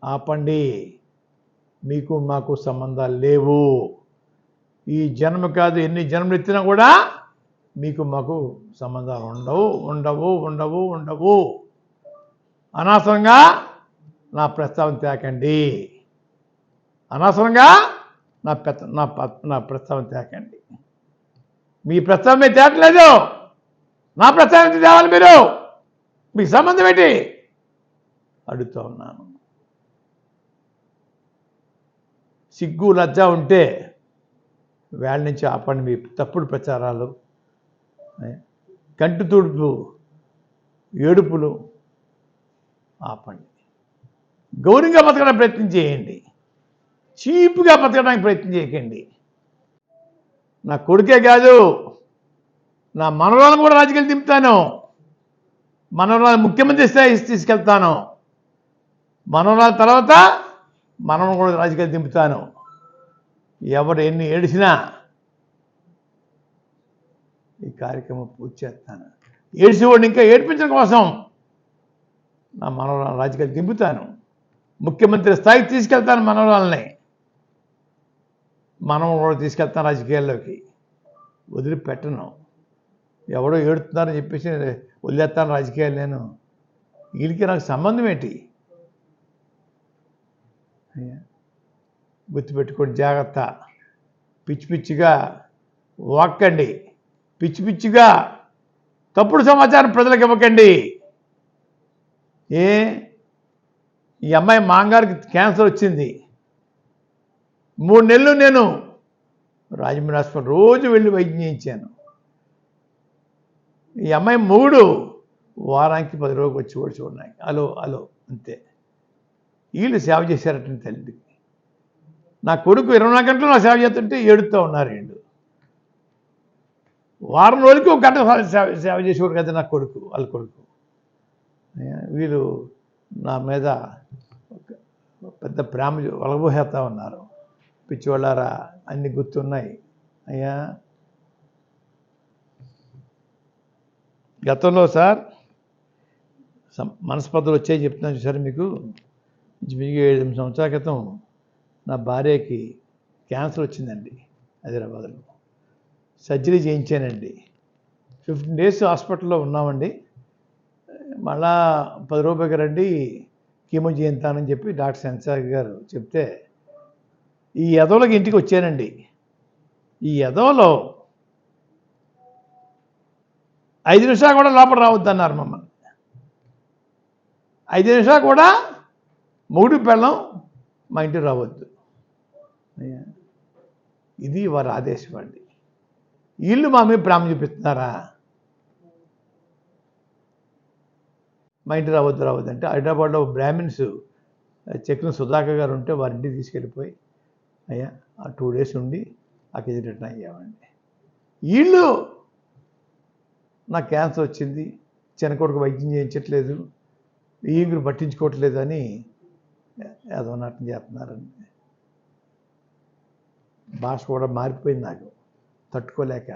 ఆపండి. మీకు మాకు సంబంధాలు లేవు. ఈ జన్మ కాదు, ఎన్ని జన్మలు ఎత్తినా కూడా మీకు మాకు సంబంధాలు ఉండవు. అనవసరంగా నా ప్రస్తావన తేకండి. అనవసరంగా నా ప్రస్తావన తేకండి. మీ ప్రస్తావన మీరు తేటలేదు. నా ప్రస్తావన తేవాలి మీరు. మీకు సంబంధం ఏంటి అడుగుతూ ఉన్నాను. సిగ్గు లజ్జ ఉంటే వేళ నుంచి ఆపండి. మీ తప్పుడు ప్రచారాలు, కంటి తుడుపు, ఏడుపులు ఆపండి. గౌరవంగా బతకడానికి ప్రయత్నం చేయండి. చీప్గా బతకడానికి ప్రయత్నం చేయకండి. నా కొడుకే కాదు, నా మనవరాలను కూడా రాజకీయాలు దింపుతాను. మనవరాలు ముఖ్యమంత్రి స్థాయి తీసుకెళ్తాను. మనవరాల తర్వాత మనవను కూడా రాజకీయాలు దింపుతాను. ఎవరు ఎన్ని ఏడిసినా ఈ కార్యక్రమం పూర్తి చేస్తాను. ఏడిసేవాడిని ఇంకా ఏడిపించడం కోసం నా మనవరాలను రాజకీయాలు దింపుతాను. ముఖ్యమంత్రి స్థాయికి తీసుకెళ్తాను. మనవరాలని కూడా తీసుకెళ్తాను రాజకీయాల్లోకి. వదిలిపెట్టను. ఎవడో ఏడుతున్నారని చెప్పేసి వదిలేస్తాను రాజకీయాలు. నేను వీళ్ళకి నాకు సంబంధం ఏంటి? గుర్తుపెట్టుకోండి, జాగ్రత్త. పిచ్చిగా వాక్కండి. పిచ్చిగా తప్పుడు సమాచారం ప్రజలకు ఇవ్వకండి. ఈ అమ్మాయి మాంగారికి క్యాన్సర్ వచ్చింది. 3 నెలలు నేను రాజమండ్రి హాస్పిటల్ రోజు వెళ్ళి వైద్యం చేయించాను. ఈ అమ్మాయి 3 వారానికి 10 రోజులు వచ్చి కూడా చూడడానికి హలో అంతే. వీళ్ళు సేవ చేశారట తల్లికి. నా కొడుకు 24 గంటలు నా సేవ చేస్తుంటే ఏడుతూ ఉన్నారు వీళ్ళు. వారం రోజులకి 1 గంట సేవ చేసేవాడు కదా నా కొడుకు, వాళ్ళ కొడుకు. వీళ్ళు నా మీద పెద్ద ప్రేమ వలబోసేస్తూ ఉన్నారు. పిచ్చివాళ్ళారా, అన్ని గుర్తున్నాయి అయ్యా. గతంలో సార్ మనస్పర్ధలు వచ్చాయి చెప్తున్నాను చూసారు మీకు. 7 సంవత్సరాల క్రితం నా భార్యకి క్యాన్సర్ వచ్చిందండి హైదరాబాద్లో. సర్జరీ చేయించానండి. 15 days హాస్పిటల్లో ఉన్నామండి. మళ్ళా 10 రూపాయలకి రండి కీమో చేయించానని చెప్పి డాక్టర్ సెన్సార్ గారు చెప్తే ఈ ఎదవలకి ఇంటికి వచ్చానండి. ఈ ఎదవలో 5 నిమిషాలు కూడా లోపల రావద్దన్నారు మమ్మల్ని. 5 నిమిషాలు కూడా మూడు పెళ్ళం మా ఇంటికి రావద్దు. ఇది వారి ఆదేశం అండి. వీళ్ళు మా మీద ప్రేమ చూపిస్తున్నారా? మా ఇంటికి రావద్దు అంటే హైదరాబాద్లో బ్రాహ్మిన్స్ చెక్కిన సుధాకర్ గారు ఉంటే వారి ఇంటికి తీసుకెళ్ళిపోయి అయ్యా ఆ 2 days ఉండి అక్కడికి రిటర్న్ అయ్యామండి. వీళ్ళు నాకు క్యాన్సర్ వచ్చింది, చిన్న కొడుకు వైద్యం చేయించట్లేదు, ఈగురు పట్టించుకోవట్లేదు అని ఏదో నాటం చేస్తున్నారండి. భాష కూడా మారిపోయింది నాకు తట్టుకోలేక.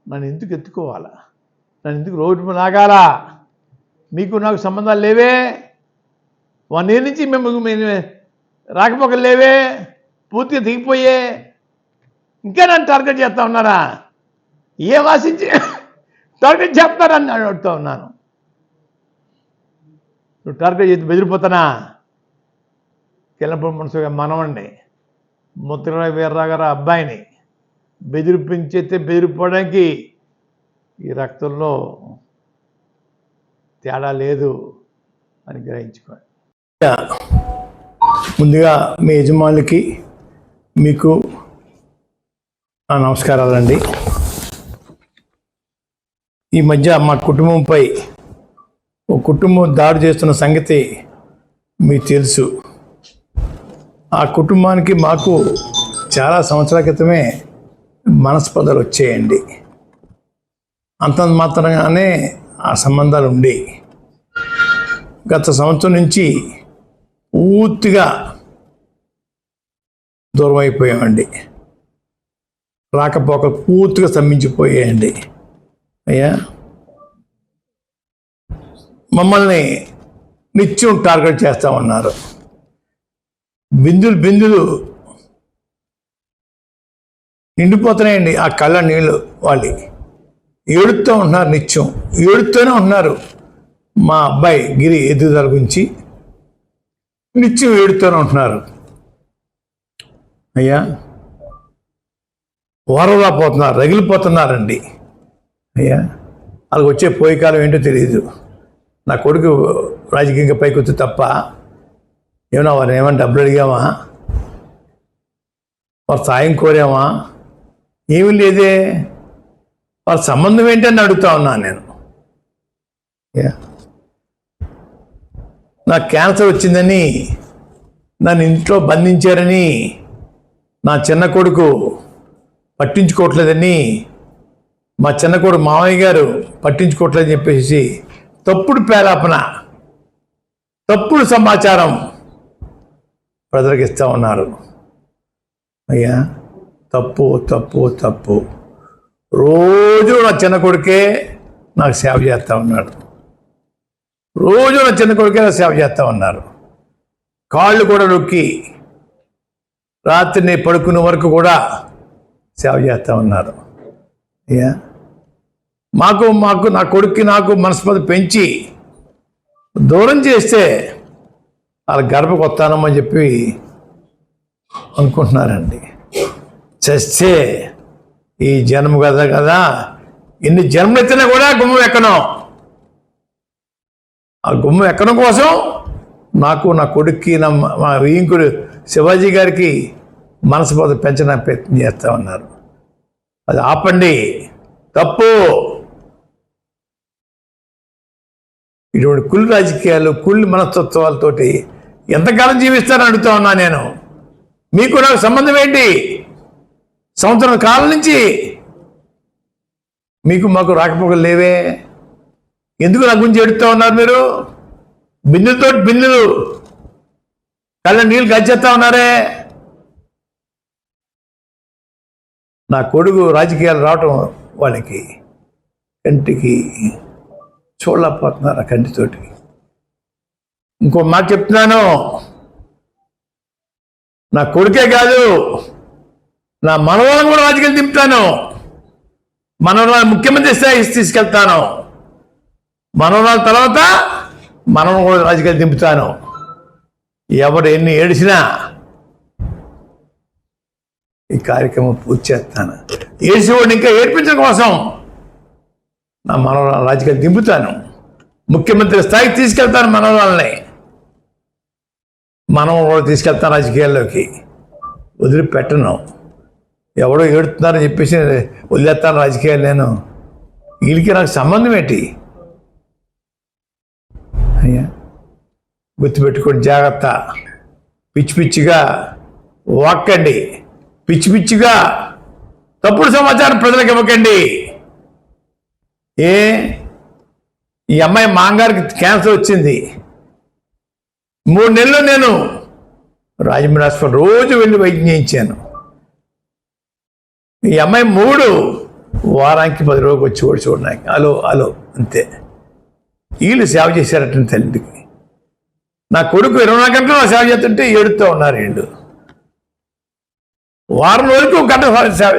నన్ను ఎందుకు ఎత్తుకోవాలా? నన్ను ఎందుకు రోడ్డు లాగాలా? మీకు నాకు సంబంధాలు లేవే. 1 year నుంచి మేము రాకపోకలు లేవే, పూర్తిగా దిగిపోయే. ఇంకా నన్ను టార్గెట్ చేస్తూ ఉన్నారా? ఏ వాసించి టార్గెట్ చేస్తారని అడుగుతూ ఉన్నాను. నువ్వు టార్గెట్ చేసి బెదిరిపోతానా? కిల్లపూడి మనసు మనవండి ముద్ర వీర్రావు గారు అబ్బాయిని బెదిరిపించేస్తే బెదిరిపోవడానికి ఈ రక్తంలో తేడా లేదు అని గ్రహించుకోండి. ముందుగా మీ యజమానికి మీకు నా నమస్కారాలండి. ఈ మధ్య మా కుటుంబంపై ఓ కుటుంబం దాడి చేస్తున్న సంగతి మీకు తెలుసు. ఆ కుటుంబానికి మాకు చాలా సంవత్సరాల క్రితమే మనస్పర్ధలు వచ్చాయండి. అంత మాత్రంగానే ఆ సంబంధాలు ఉండి గత సంవత్సరం నుంచి పూర్తిగా దూరం అయిపోయామండి. రాకపోకలు పూర్తిగా స్తంభించిపోయాయండి. అయ్యా మమ్మల్ని నిత్యం టార్గెట్ చేస్తూ ఉన్నారు. బిందులు నిండిపోతున్నాయండి ఆ కళ్ళ నీళ్ళు. వాళ్ళు ఏడుస్తూ ఉంటున్నారు, నిత్యం ఏడుస్తూనే ఉంటున్నారు. మా అబ్బాయి గిరి ఎదుగుదల గురించి నిత్యం ఏడుతూనే ఉంటున్నారు. అయ్యా ఓరలా పోతున్నారు, రగిలిపోతున్నారండి. అయ్యా వాళ్ళకి వచ్చే పోయే కాలం ఏంటో తెలియదు. నా కొడుకు రాజకీయంగా పైకి వచ్చి తప్ప ఏమన్నా వారిని ఏమైనా డబ్బులు అడిగామా, వారు సాయం కోరామా? ఏమీ లేదే. వారి సంబంధం ఏంటని అడుగుతా ఉన్నాను నేను. నాకు క్యాన్సర్ వచ్చిందని నన్ను ఇంట్లో బంధించారని నా చిన్న కొడుకు పట్టించుకోవట్లేదని, మా చిన్న కొడుకు మామయ్య గారు పట్టించుకోవట్లేదని చెప్పేసి తప్పుడు పేరాపన, తప్పుడు సమాచారం ప్రజలకు ఇస్తూ ఉన్నారు. అయ్యా తప్పు తప్పు తప్పు. రోజు నా చిన్న కొడుకే నాకు సేవ చేస్తూ ఉన్నాడు. రోజు నా చిన్న కొడుకే నాకు సేవ చేస్తూ ఉన్నారు. కాళ్ళు కూడా నొక్కి రాత్రిని పడుకునే వరకు కూడా సేవ చేస్తూ ఉన్నారు. అయ్యా మాకు నా కొడుక్కి నాకు మనస్పతి పెంచి దూరం చేస్తే వాళ్ళ గర్భకు వస్తానమ్మని చెప్పి అనుకుంటున్నారండి. చస్తే ఈ జన్మ కదా ఎన్ని జన్మలు ఎత్తినా కూడా గుమ్మం ఎక్కను. ఆ గుమ్మం ఎక్కడం కోసం నాకు నా కొడుక్కి మా వీంకుడు శివాజీ గారికి మనస్పతి పెంచడానికి ప్రయత్నం చేస్తూ ఉన్నారు. అది ఆపండి, తప్పు. ఇటువంటి కుళ్ళు రాజకీయాలు, కుళ్ళు మనస్తత్వాలతోటి ఎంతకాలం జీవిస్తారని అడుగుతా ఉన్నా నేను. మీకు నాకు సంబంధం ఏంటి? సంవత్సరం కాలం నుంచి మీకు మాకు రాకపోకలు లేవే. ఎందుకు నా గురించి ఎడుతూ ఉన్నారు మీరు? బిందులు కళ్ళ నీళ్ళు గచ్చేస్తా ఉన్నారే. నా కొడుకు రాజకీయాలు రావటం వాళ్ళకి కంటికి చూడలేకపోతున్నారు ఆ కంటితోటి. ఇంకో మాట చెప్తున్నాను, నా కొడుకే కాదు నా మనవరాలను కూడా రాజకీయాలు దింపుతాను. మనవరాలు ముఖ్యమంత్రి స్థాయి తీసుకెళ్తాను. మనవరాల తర్వాత మనవరాలు కూడా రాజకీయాలు దింపుతాను. ఎవరు ఎన్ని ఏడిసినా ఈ కార్యక్రమం పూర్తి చేస్తాను. ఏడిసేవాడిని ఇంకా ఏడ్పించడం కోసం నా మనవరాలు రాజకీయాలు దింపుతాను. ముఖ్యమంత్రి స్థాయికి తీసుకెళ్తాను. మనవరాలని కూడా తీసుకెళ్తాను రాజకీయాల్లోకి. వదిలిపెట్టను. ఎవడో ఏడుతున్నారని చెప్పేసి వదిలేస్తాను రాజకీయాలు నేను. వీళ్ళకి నాకు సంబంధం ఏంటి? అయ్యా గుర్తుపెట్టుకోండి, జాగ్రత్త. పిచ్చిగా వాక్కండి, పిచ్చిగా తప్పుడు సమాచారం ప్రజలకు ఇవ్వకండి. ఈ అమ్మాయి మాంగారికి క్యాన్సర్ వచ్చింది. 3 నెలలు నేను రాజమండ్రి హాస్పిటల్ రోజు వెళ్ళి వైద్యం చేయించాను. ఈ అమ్మాయి 3 వారానికి 10 రోజులు వచ్చి కూడా చూడడానికి అలో అంతే. వీళ్ళు సేవ చేశారట తల్లికి. నా కొడుకు 24 గంటలు సేవ చేస్తుంటే ఏడుతూ ఉన్నారు వీళ్ళు. వారం రోజులకు 1 గంట సేవ